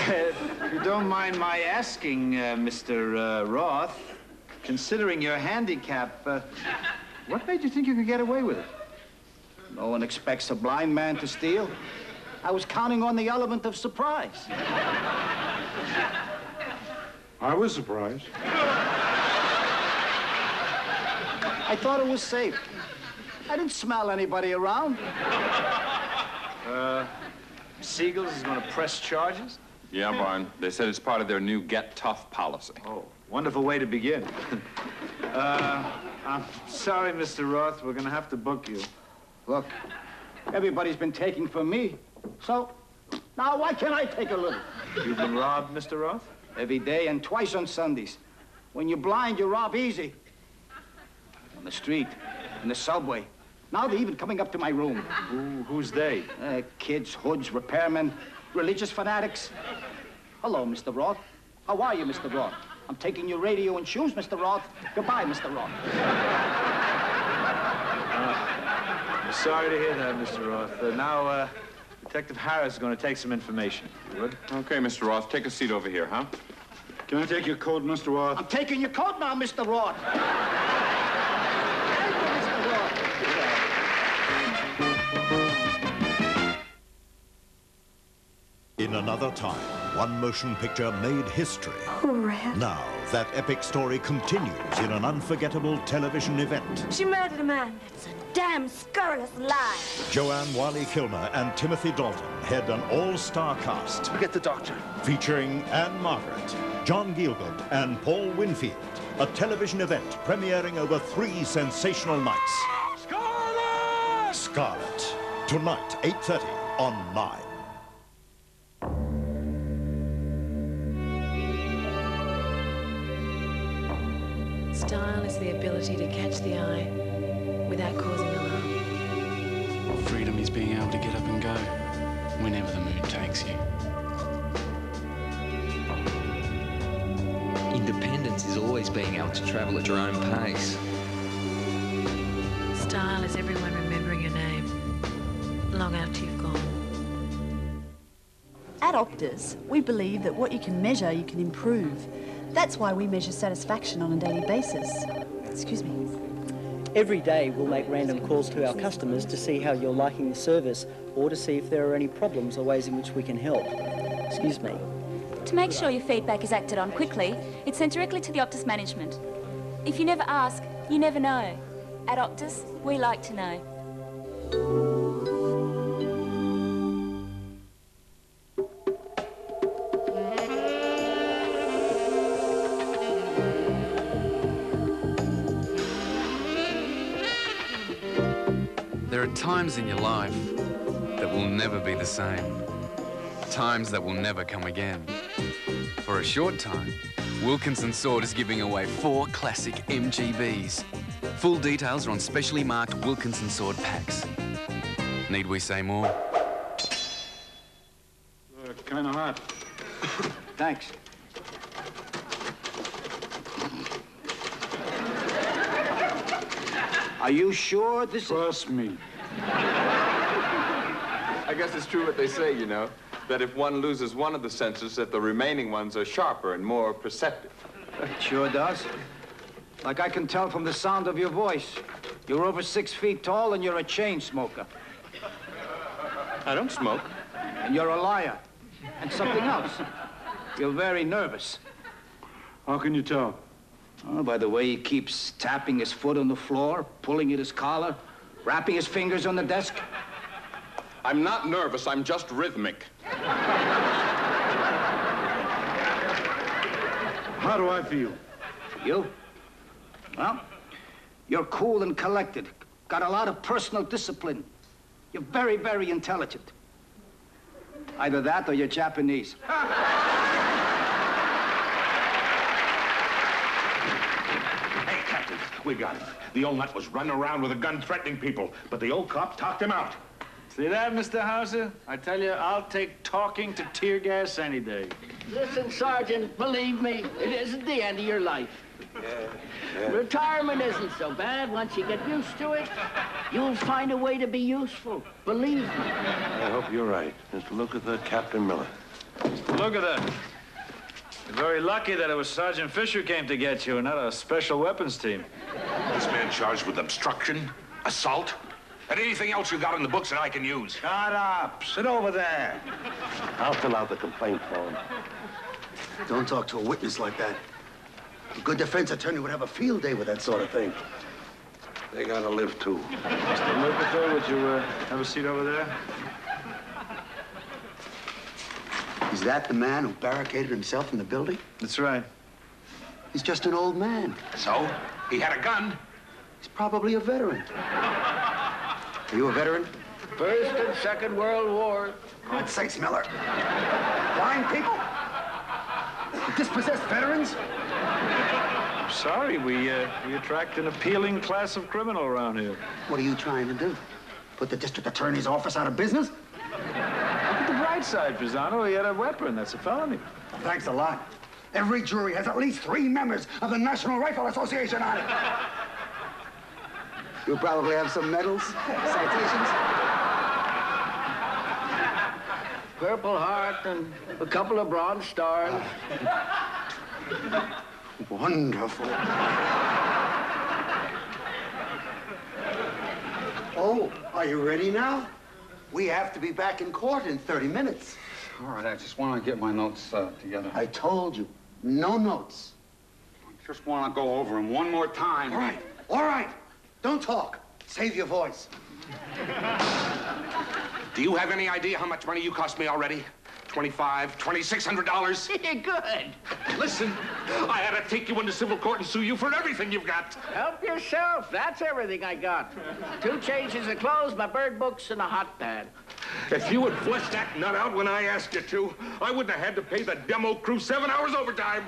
Speaker 2: If you don't mind my asking, Mr. Roth, considering your handicap, what made you think you could get away with it?
Speaker 18: No one expects a blind man to steal. I was counting on the element of surprise.
Speaker 10: I was surprised.
Speaker 18: I thought it was safe. I didn't smell anybody around.
Speaker 2: Seagulls is going to press charges?
Speaker 7: Yeah, Barn. They said it's part of their new get tough policy.
Speaker 2: Oh, wonderful way to begin. I'm sorry, Mr. Roth. We're going to have to book you.
Speaker 18: Look, everybody's been taking from me. So, now why can't I take a little?
Speaker 2: You've been robbed, Mr. Roth?
Speaker 18: Every day and twice on Sundays. When you're blind, you rob easy. On the street, in the subway, Now they're even coming up to my room.
Speaker 2: Who's they?
Speaker 18: Kids, hoods, repairmen, religious fanatics. Hello, Mr. Roth. How are you, Mr. Roth? I'm taking your radio and shoes, Mr. Roth. Goodbye, Mr. Roth.
Speaker 2: Sorry to hear that, Mr. Roth. Now, Detective Harris is going to take some information. You would?
Speaker 23: Okay, Mr. Roth, take a seat over here, huh?
Speaker 10: Can I take your coat, Mr. Roth?
Speaker 18: I'm taking your coat now, Mr. Roth.
Speaker 3: In another time, one motion picture made history. Now, that epic story continues in an unforgettable television event.
Speaker 11: She murdered a man. That's a damn scurrilous lie.
Speaker 3: Joanne Wiley-Kilmer and Timothy Dalton head an all-star cast.
Speaker 17: Get the doctor.
Speaker 3: Featuring Anne Margaret, John Gielgud, and Paul Winfield. A television event premiering over 3 sensational nights. Scarlet! Scarlet. Tonight, 8:30 on 9.
Speaker 12: Style is the ability to catch the eye without causing alarm.
Speaker 16: Freedom is being able to get up and go whenever the mood takes you.
Speaker 24: Independence is always being able to travel at your own pace.
Speaker 12: Style is everyone remembering your name long after you've gone.
Speaker 25: At Optus, we believe that what you can measure, you can improve. That's why we measure satisfaction on a daily basis. Excuse me.
Speaker 26: Every day we'll make random calls to our customers to see how you're liking the service or to see if there are any problems or ways in which we can help. Excuse me.
Speaker 27: To make sure your feedback is acted on quickly, it's sent directly to the Optus management. If you never ask, you never know. At Optus, we like to know.
Speaker 28: There are times in your life that will never be the same. Times that will never come again. For a short time, Wilkinson Sword is giving away 4 classic MGBs. Full details are on specially marked Wilkinson Sword packs. Need we say more?
Speaker 10: Kind of hot.
Speaker 18: Thanks. Are you sure this
Speaker 10: Trust me.
Speaker 23: I guess it's true what they say, you know, that if one loses one of the senses, that the remaining ones are sharper and more perceptive.
Speaker 18: It sure does. Like I can tell from the sound of your voice. You're over 6 feet tall and you're a chain smoker.
Speaker 23: I don't smoke.
Speaker 18: And you're a liar. And something else. You're very nervous.
Speaker 10: How can you tell?
Speaker 18: Oh, by the way he keeps tapping his foot on the floor, pulling at his collar, rapping his fingers on the desk.
Speaker 23: I'm not nervous, I'm just rhythmic.
Speaker 10: How do I feel?
Speaker 18: You? Well, you're cool and collected. Got a lot of personal discipline. You're very, very intelligent. Either that or you're Japanese.
Speaker 17: Hey, Captain, we got him. The old nut was running around with a gun threatening people, but the old cop talked him out.
Speaker 2: See that, Mr. Hauser? I tell you, I'll take talking to tear gas any day.
Speaker 29: Listen, Sergeant, believe me, it isn't the end of your life. Retirement isn't so bad. Once you get used to it, you'll find a way to be useful. Believe me.
Speaker 17: I hope you're right. Just look at the Captain Miller.
Speaker 2: Look at that. You're very lucky that it was Sergeant Fisher came to get you and not a special weapons team.
Speaker 17: This man charged with obstruction, assault, and anything else you got in the books that I can use.
Speaker 10: Shut up. Sit over there.
Speaker 17: I'll fill out the complaint form.
Speaker 30: Don't talk to a witness like that. A good defense attorney would have a field day with that sort of thing.
Speaker 17: They gotta live, too.
Speaker 2: Mr. Lukather, would you have a seat over there?
Speaker 30: Is that the man who barricaded himself in the building?
Speaker 2: That's right.
Speaker 30: He's just an old man.
Speaker 17: So? He had a gun.
Speaker 30: He's probably a veteran. Are you a veteran?
Speaker 29: First and Second World War.
Speaker 30: God sakes, Miller. Blind people? Dispossessed veterans?
Speaker 2: sorry. We attract an appealing class of criminal around here.
Speaker 30: What are you trying to do? Put the district attorney's office out of business?
Speaker 2: Look at the bright side, Pisano. He had a weapon. That's a felony.
Speaker 30: Thanks a lot. Every jury has at least 3 members of the National Rifle Association on it. You probably have some medals, citations.
Speaker 29: Purple Heart and a couple of Bronze Stars.
Speaker 30: Wonderful. Oh, are you ready now? We have to be back in court in 30 minutes.
Speaker 1: All right, I just want to get my notes together.
Speaker 30: I told you, no notes.
Speaker 1: I just want to go over them one more time.
Speaker 30: All right. Don't talk. Save your voice.
Speaker 17: Do you have any idea how much money you cost me already? $2,600?
Speaker 29: Good.
Speaker 17: Listen, I had to take you into civil court and sue you for everything you've got.
Speaker 29: Help yourself. That's everything I got. 2 changes of clothes, my bird books, and a hot pad.
Speaker 17: If you had fleshed that nut out when I asked you to, I wouldn't have had to pay the demo crew 7 hours overtime.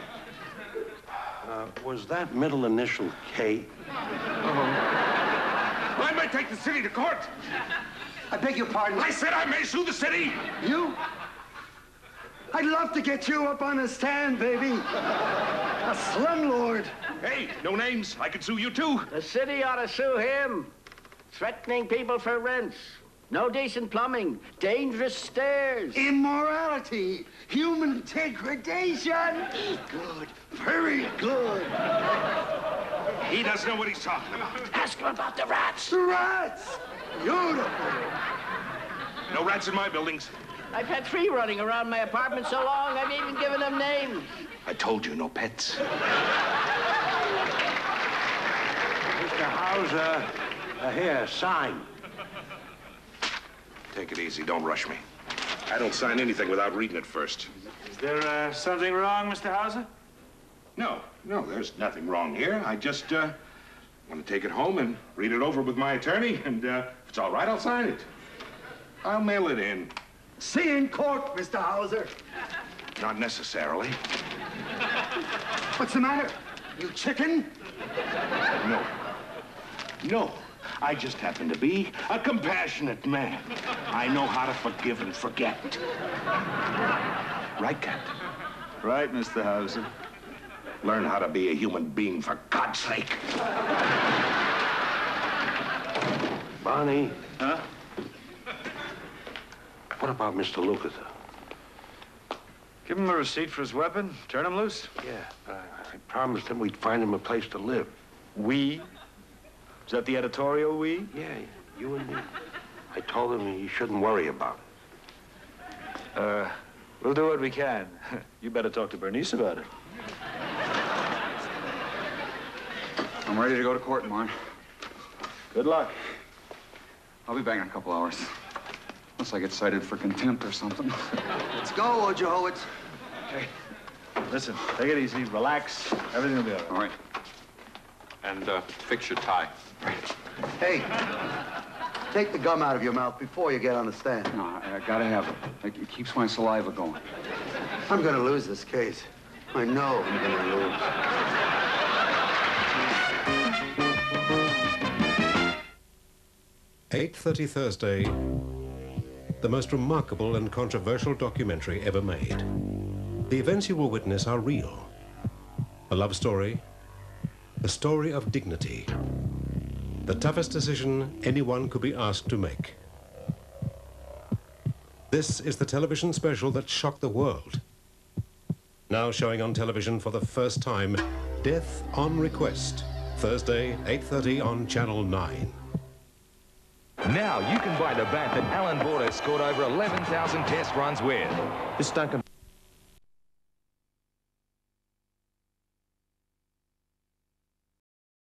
Speaker 8: Was that middle initial K?
Speaker 17: I may take the city to court.
Speaker 30: I beg your pardon.
Speaker 17: I said I may sue the city.
Speaker 30: You? I'd love to get you up on the stand, baby. A slumlord.
Speaker 17: Hey, no names. I could sue you, too.
Speaker 29: The city ought to sue him. Threatening people for rents. No decent plumbing. Dangerous stairs.
Speaker 30: Immorality. Human degradation. Good. Very good.
Speaker 17: He doesn't know what he's talking about.
Speaker 29: Ask him about the rats.
Speaker 30: The rats. Beautiful.
Speaker 17: No rats in my buildings.
Speaker 29: I've had 3 running around my apartment so long, I've even given them names.
Speaker 17: I told you, no pets.
Speaker 8: Mr. Hauser, here, sign.
Speaker 17: Take it easy. Don't rush me. I don't sign anything without reading it first.
Speaker 2: Is there something wrong, Mr. Hauser?
Speaker 17: No, there's nothing wrong here. I just want to take it home and read it over with my attorney, and if it's all right, I'll sign it. I'll mail it in.
Speaker 30: See you in court, Mr. Hauser.
Speaker 17: Not necessarily.
Speaker 30: What's the matter? You chicken?
Speaker 17: No. I just happen to be a compassionate man. I know how to forgive and forget. Right, Captain?
Speaker 2: Right, Mr. Hauser.
Speaker 17: Learn how to be a human being, for God's sake.
Speaker 8: Barney.
Speaker 2: Huh?
Speaker 8: What about Mr. Lucas?
Speaker 2: Give him a receipt for his weapon. Turn him loose.
Speaker 8: Yeah, I promised him we'd find him a place to live.
Speaker 2: We? Is that the editorial we?
Speaker 8: Yeah, you and me. I told him he shouldn't worry about it.
Speaker 2: We'll do what we can. You better talk to Bernice about it.
Speaker 1: I'm ready to go to court, Marn.
Speaker 2: Good luck.
Speaker 1: I'll be back in a couple hours. Unless I get cited for contempt or something.
Speaker 30: Let's go, Wojciechowicz.
Speaker 2: Okay. Listen, take it easy, relax. Everything will be all right.
Speaker 1: All right.
Speaker 7: And fix your tie.
Speaker 30: Hey, take the gum out of your mouth before you get on the stand.
Speaker 1: No, I gotta have it. It keeps my saliva going.
Speaker 30: I'm gonna lose this case. I know I'm gonna lose.
Speaker 4: 8:30 Thursday, the most remarkable and controversial documentary ever made. The events you will witness are real. A love story, a story of dignity, the toughest decision anyone could be asked to make. This is the television special that shocked the world. Now showing on television for the first time, Death on Request, Thursday, 8:30 on Channel 9.
Speaker 5: Now you can buy the bat that Alan Border scored over 11,000 test runs with.
Speaker 8: This Duncan